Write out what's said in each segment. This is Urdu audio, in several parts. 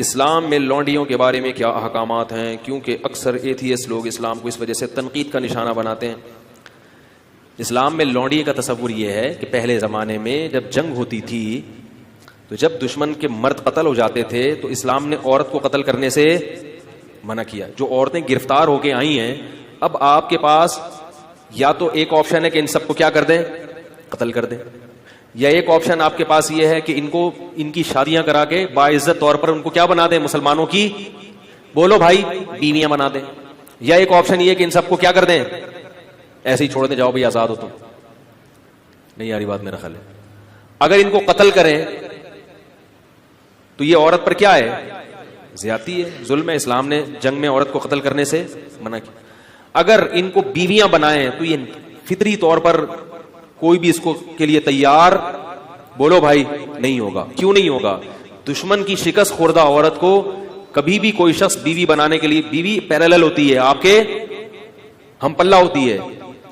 اسلام میں لونڈیوں کے بارے میں کیا احکامات ہیں؟ کیونکہ اکثر ایتھیسٹ لوگ اسلام کو اس وجہ سے تنقید کا نشانہ بناتے ہیں. اسلام میں لونڈی کا تصور یہ ہے کہ پہلے زمانے میں جب جنگ ہوتی تھی تو جب دشمن کے مرد قتل ہو جاتے تھے تو اسلام نے عورت کو قتل کرنے سے منع کیا. جو عورتیں گرفتار ہو کے آئی ہیں اب آپ کے پاس یا تو ایک آپشن ہے کہ ان سب کو کیا کر دیں, قتل کر دیں, یا ایک آپشن آپ کے پاس یہ ہے کہ ان کی شادیاں کرا کے باعزت طور پر ان کو کیا بنا دیں, مسلمانوں کی بولو بھائی بیویاں بنا دیں, یا ایک آپشن یہ کہ ان سب کو کیا کر دیں, ایسے ہی چھوڑ دیں, جاؤ بھائی آزاد ہو تم. نہیں آ رہی بات میرا خیال ہے. اگر ان کو قتل کریں تو یہ عورت پر کیا ہے, زیادتی ہے, ظلم ہے. اسلام نے جنگ میں عورت کو قتل کرنے سے منع کیا. اگر ان کو بیویاں بنائیں تو یہ فطری طور پر کوئی بھی اس کو کے لیے تیار بولو بھائی نہیں ہوگا. کیوں نہیں ہوگا؟ دشمن کی شکست خوردہ عورت کو کبھی بھی کوئی شخص بیوی بنانے کے لیے, بیوی پیرالل ہوتی ہے, آپ کے ہم پلہ ہوتی ہے.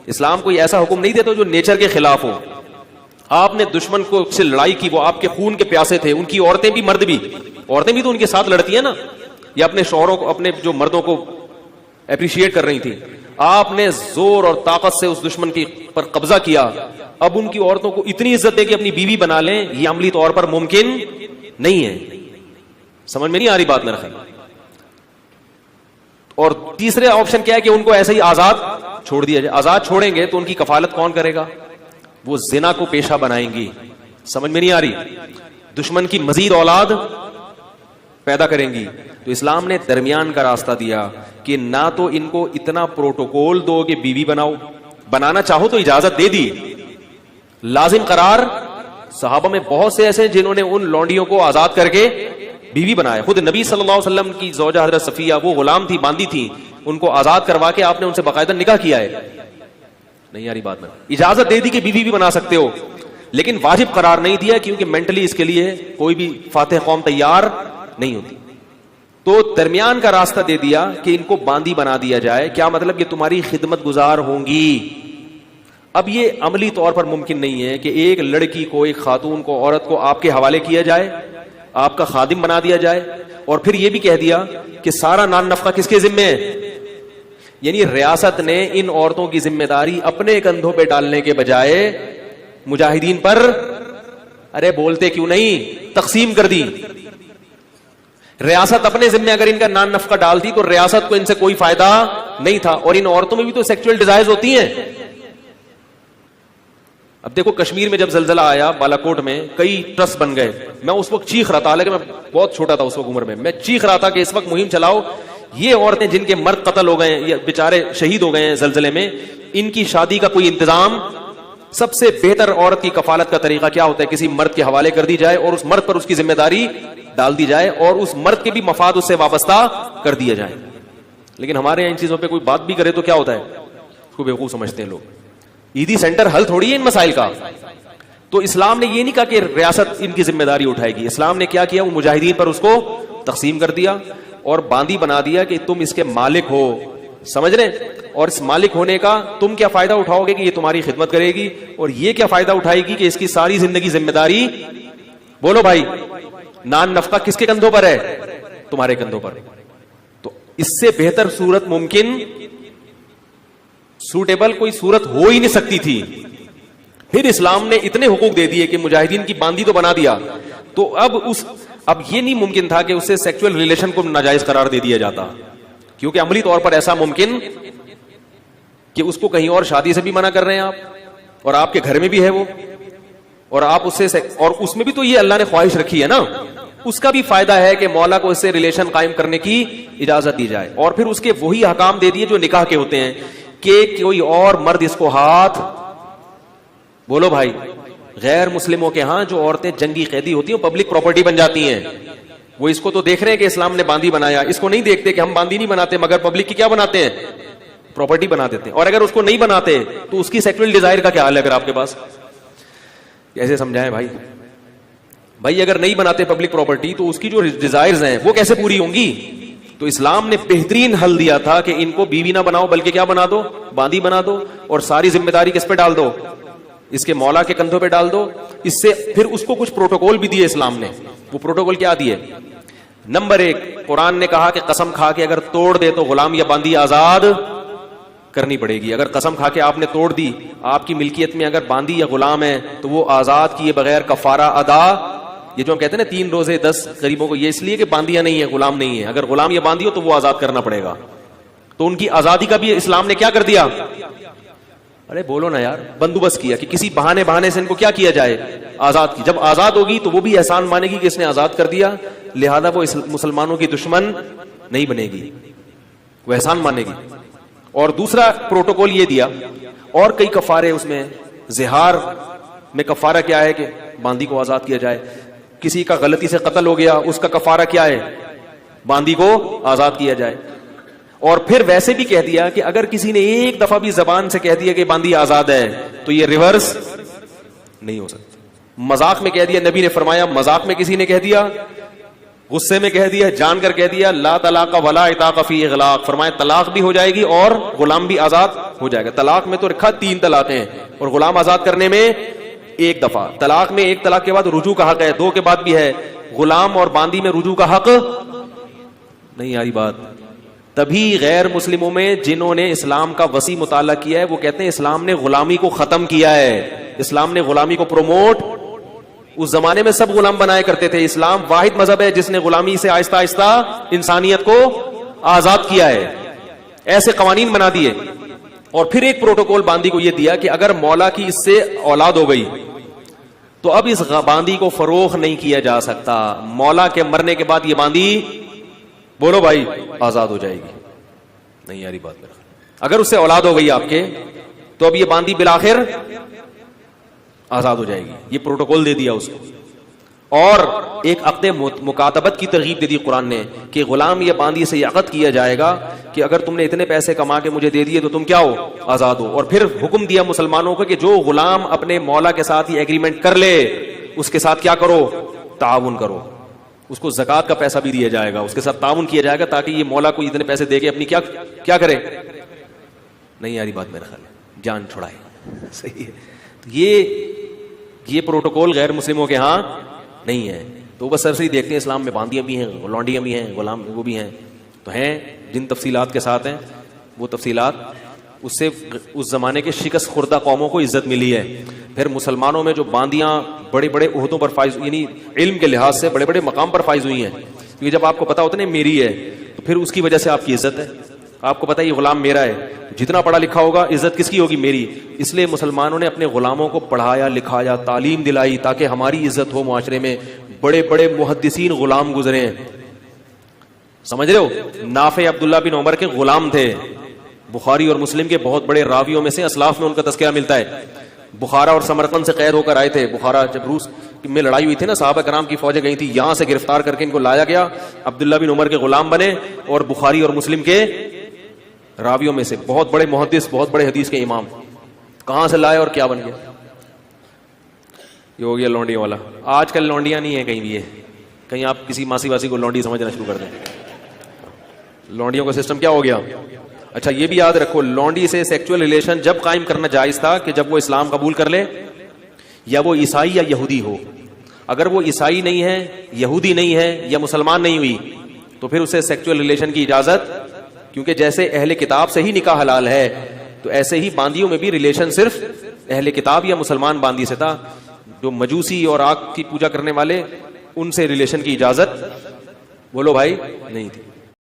اسلام کوئی ایسا حکم نہیں دیتا جو نیچر کے خلاف ہو. آپ نے دشمن کو سے لڑائی کی, وہ آپ کے خون کے پیاسے تھے, ان کی عورتیں بھی مرد بھی, عورتیں بھی تو ان کے ساتھ لڑتی ہیں نا, یا اپنے شوہروں کو, اپنے جو مردوں کو اپریشیٹ کر رہی تھی. آپ نے زور اور طاقت سے اس دشمن کی پر قبضہ کیا. اب ان کی عورتوں کو اتنی عزت دے کہ اپنی بیوی بنا لیں, یہ عملی طور پر ممکن نہیں ہے. سمجھ میں نہیں آ رہی بات میرا خیال. اور تیسرے آپشن کیا ہے کہ ان کو ایسے ہی آزاد چھوڑ دیا جائے. آزاد چھوڑیں گے تو ان کی کفالت کون کرے گا؟ وہ زنا کو پیشہ بنائیں گی. سمجھ میں نہیں آ رہی. دشمن کی مزید اولاد پیدا کریں گی. تو اسلام نے درمیان کا راستہ دیا کہ نہ تو ان کو اتنا پروٹوکول دو کہ بیوی بناؤ, بنانا چاہو تو اجازت دے دی, لازم قرار. صحابہ میں بہت سے ایسے جنہوں نے ان لونڈیوں کو آزاد کر کے بیوی بنایا. خود نبی صلی اللہ علیہ وسلم کی زوجہ حضرت صفیہ, وہ غلام تھی, باندی تھی, ان کو آزاد کروا کے آپ نے ان سے باقاعدہ نکاح کیا ہے. نہیں یاری بات میں اجازت دے دی کہ بیوی بھی بنا سکتے ہو, لیکن واجب قرار نہیں دیا کیونکہ مینٹلی اس کے لیے کوئی بھی فاتح قوم تیار نہیں ہوتی. تو درمیان کا راستہ دے دیا کہ ان کو باندی بنا دیا جائے. کیا مطلب؟ یہ تمہاری خدمت گزار ہوں گی. اب یہ عملی طور پر ممکن نہیں ہے کہ ایک لڑکی کو, ایک خاتون کو, عورت کو آپ کے حوالے کیا جائے, آپ کا خادم بنا دیا جائے, اور پھر یہ بھی کہہ دیا کہ سارا نان نفقہ کس کے ذمہ ہے. یعنی ریاست نے ان عورتوں کی ذمہ داری اپنے کندھوں پہ ڈالنے کے بجائے مجاہدین پر, ارے بولتے کیوں نہیں, تقسیم کر دی. ریاست اپنے ذمہ اگر ان کا نان نفقہ ڈالتی تو ریاست کو ان سے کوئی فائدہ نہیں تھا. اور ان عورتوں میں بھی تو سیکچوئل ڈیزائرز ہوتی ہیں. اب دیکھو کشمیر میں جب زلزلہ آیا بالاکوٹ میں, کئی ٹرسٹ بن گئے. میں اس وقت چیخ رہا تھا, حالانکہ میں بہت چھوٹا تھا اس وقت عمر میں چیخ رہا تھا کہ اس وقت مہم چلاؤ, یہ عورتیں جن کے مرد قتل ہو گئے, یہ بیچارے شہید ہو گئے ہیں زلزلے میں, ان کی شادی کا کوئی انتظام. سب سے بہتر عورت کی کفالت کا طریقہ کیا ہوتا ہے؟ کسی مرد کے حوالے کر دی جائے اور اس مرد پر اس کی ذمہ داری ڈال دی جائے اور اس مرد کے بھی مفاد اس سے وابستہ کر دیا جائے. لیکن ہمارے یہاں ان چیزوں پہ کوئی بات بھی کرے تو کیا ہوتا ہے, اس کو بیوقوف سمجھتے ہیں لوگ. عیدی سینٹر حل تھوڑی ہے ان مسائل کا. تو اسلام نے یہ نہیں کہا کہ ریاست ان کی ذمہ داری اٹھائے گی. اسلام نے کیا کیا, وہ مجاہدین پر اس کو تقسیم کر دیا اور باندی بنا دیا کہ تم اس کے مالک ہو. سمجھ رہے؟ اور اس مالک ہونے کا تم کیا فائدہ اٹھاؤ گے کہ یہ تمہاری خدمت کرے گی, اور یہ کیا فائدہ اٹھائے گی کہ اس کی ساری زندگی ذمہ داری بولو بھائی نان نفقہ کس کے کندھوں پر ہے؟ تمہارے کندھوں پر. تو اس سے بہتر صورت ممکن سوٹیبل کوئی صورت ہو ہی نہیں سکتی تھی. پھر اسلام نے اتنے حقوق دے دیے کہ مجاہدین کی باندی تو بنا دیا, تو اب یہ نہیں ممکن تھا کہ اس سے سیکچوئل ریلیشن کو ناجائز قرار دے دیا جاتا, کیونکہ عملی طور پر ایسا ممکن کہ اس کو کہیں اور شادی سے بھی منع کر رہے ہیں آپ, اور آپ کے گھر میں بھی ہے وہ, اور آپ اس سے, اور اس میں بھی تو یہ اللہ نے خواہش رکھی ہے نا, اس کا بھی فائدہ ہے کہ مولا کو اس سے ریلیشن قائم کرنے کی اجازت دی جائے. اور پھر اس کے وہی احکام دے دیے جو نکاح کے ہوتے ہیں کہ کوئی اور مرد اس کو ہاتھ بولو بھائی. غیر مسلموں کے ہاں جو عورتیں جنگی قیدی ہوتی ہیں پبلک پراپرٹی بن جاتی ہیں. وہ اس کو تو دیکھ رہے ہیں کہ اسلام نے باندی بنایا, اس کو نہیں دیکھتے کہ ہم باندی نہیں بناتے مگر پبلک کی کیا بناتے ہیں, پراپرٹی بنا دیتے ہیں. اور اگر اس کو نہیں بناتے تو اس کی سیکچوئل ڈیزائر کا کیا حال ہے اگر آپ کے پاس؟ کیسے سمجھائیں بھائی اگر نہیں بناتے پبلک پراپرٹی تو اس کی جو ڈیزائرز ہیں وہ کیسے پوری ہوں گی؟ تو اسلام نے بہترین حل دیا تھا کہ ان کو بیوی نہ بناؤ بلکہ کیا بنا دو, باندی بنا دو, اور ساری ذمہ داری کس پہ ڈال دو؟ اس کے مولا کے کندھوں پہ ڈال دو. اس سے پھر اس کو کچھ پروٹوکول بھی دیے اسلام نے. وہ پروٹوکول کیا دیے؟ نمبر 1 قرآن نے کہا کہ قسم کھا کے اگر توڑ دے تو غلام یا باندی آزاد کرنی پڑے گی. اگر قسم کھا کے آپ نے توڑ دی, آپ کی ملکیت میں اگر باندی یا غلام ہے تو وہ آزاد کیے بغیر کفارہ ادا. یہ جو ہم کہتے ہیں نا 3 روزے 10 غریبوں کو, یہ اس لیے کہ باندیاں نہیں ہیں, غلام نہیں ہے. اگر غلام یا باندی ہو تو وہ آزاد کرنا پڑے گا. تو ان کی آزادی کا بھی اسلام نے کیا کر دیا, ارے بولو نا یار, بندوبست کیا کہ کسی بہانے سے ان کو کیا کیا جائے, آزاد کی. جب آزاد ہوگی تو وہ بھی احسان مانے گی کہ اس نے آزاد کر دیا, لہذا وہ مسلمانوں کی دشمن نہیں بنے گی, وہ احسان مانے گی. اور دوسرا پروٹوکول یہ دیا, اور کئی کفارے اس میں. زہار میں کفارہ کیا ہے کہ باندی کو آزاد کیا جائے. کسی کا غلطی سے قتل ہو گیا, اس کا کفارہ کیا ہے, باندی کو آزاد کیا جائے. اور پھر ویسے بھی کہہ دیا کہ اگر کسی نے ایک دفعہ بھی زبان سے کہہ دیا کہ باندی آزاد ہے تو یہ ریورس نہیں ہو سکتا. مذاق میں کہہ دیا, نبی نے فرمایا مذاق میں کسی نے کہہ دیا, غصے میں کہہ دیا, جان کر کہہ دیا, لا طلاق ولا عتاق فی اغلاق, فرمایا طلاق بھی ہو جائے گی اور غلام بھی آزاد ہو جائے گا. طلاق میں تو رکھا 3 طلاقیں ہیں, اور غلام آزاد کرنے میں 1 دفعہ. طلاق میں 1 طلاق کے بعد رجوع کا حق ہے, 2 کے بعد بھی ہے. غلام اور باندی میں رجوع کا حق نہیں. آئی بات. تبھی غیر مسلموں میں جنہوں نے اسلام کا وسیع مطالعہ کیا ہے وہ کہتے ہیں اسلام نے غلامی کو ختم کیا ہے, اسلام نے غلامی کو پروموٹ. اس زمانے میں سب غلام بنایا کرتے تھے, اسلام واحد مذہب ہے جس نے غلامی سے آہستہ آہستہ انسانیت کو آزاد کیا ہے. ایسے قوانین بنا دیے. اور پھر ایک پروٹوکول باندی کو یہ دیا کہ اگر مولا کی اس سے اولاد ہو گئی تو اب اس باندی کو فروخت نہیں کیا جا سکتا. مولا کے مرنے کے بعد یہ باندی, بولو بھائی, آزاد ہو جائے گی. نہیں یاری بات میرا, اگر اس سے اولاد ہو گئی آپ کے تو اب یہ باندی بالآخر آزاد ہو جائے گی. یہ پروٹوکول دے دیا اس کو. اور ایک عقد مکاتبت کی ترغیب دے دی قرآن نے کہ غلام یا باندی سے یہ عقد کیا جائے گا کہ اگر تم نے اتنے پیسے کما کے مجھے دے دیے تو تم کیا ہو, آزاد ہو. اور پھر حکم دیا مسلمانوں کو کہ جو غلام اپنے مولا کے ساتھ یہ ایگریمنٹ کر لے اس کے ساتھ کیا کرو, تعاون کرو. اس کو زکات کا پیسہ بھی دیا جائے گا, اس کے ساتھ تعاون کیا جائے گا تاکہ یہ مولا کو اتنے پیسے دے کے اپنی کیا کرے. نہیں یاری بات میرا خیال ہے, جان چھڑائے. صحیح ہے. یہ پروٹوکول غیر مسلموں کے ہاں نہیں ہے. تو بس سرسری دیکھتے ہیں اسلام میں باندیاں بھی ہیں, لونڈیاں بھی ہیں, غلام وہ بھی ہیں. تو ہیں جن تفصیلات کے ساتھ ہیں وہ تفصیلات, اس سے اس زمانے کے شکست خوردہ قوموں کو عزت ملی ہے. پھر مسلمانوں میں جو باندیاں بڑے بڑے عہدوں پر فائز, یعنی علم کے لحاظ سے بڑے بڑے مقام پر فائز ہوئی ہیں, کیونکہ جب آپ کو پتا ہوتا ہے میری ہے تو پھر اس کی وجہ سے آپ کی عزت ہے. آپ کو پتا ہے یہ غلام میرا ہے, جتنا پڑھا لکھا ہوگا عزت کس کی ہوگی, میری. اس لیے مسلمانوں نے اپنے غلاموں کو پڑھایا لکھایا, تعلیم دلائی تاکہ ہماری عزت ہو معاشرے میں. بڑے بڑے محدثین غلام گزرے ہیں, سمجھ رہے ہو. نافع عبداللہ بن عمر کے غلام تھے. بخاری اور مسلم کے بہت بڑے راویوں میں سے, اسلاف میں ان کا تذکرہ ملتا ہے. بخارا اور سمرقند سے قید ہو کر آئے تھے. بخارا جب روس میں لڑائی ہوئی تھی نا, صحابہ کرام کی فوجیں گئی تھی, یہاں سے گرفتار کر کے ان کو لایا گیا. عبداللہ بن عمر کے غلام بنے اور بخاری اور مسلم کے راویوں میں سے بہت بڑے محدث, بہت بڑے حدیث کے امام. کہاں سے لائے اور کیا بن گیا. یہ ہو گیا لونڈیوں والا. آج کل لونڈیاں نہیں ہیں کہیں بھی. کہیں آپ کسی ماسی واسی کو لونڈی سمجھنا شروع کر دیں. لونڈیوں کا سسٹم کیا ہو گیا. اچھا یہ بھی یاد رکھو, لونڈی سے سیکچول ریلیشن جب قائم کرنا جائز تھا کہ جب وہ اسلام قبول کر لے, یا وہ عیسائی یا یہودی ہو. اگر وہ عیسائی نہیں ہے, یہودی نہیں ہے, یا مسلمان نہیں ہوئی تو پھر اسے سیکچول ریلیشن کی اجازت, کیونکہ جیسے اہل کتاب سے ہی نکاح حلال ہے تو ایسے ہی باندیوں میں بھی ریلیشن صرف اہل کتاب یا مسلمان باندی سے تھا. جو مجوسی اور آگ کی پوجا کرنے والے, ان سے ریلیشن کی اجازت بولو بھائی نہیں تھی.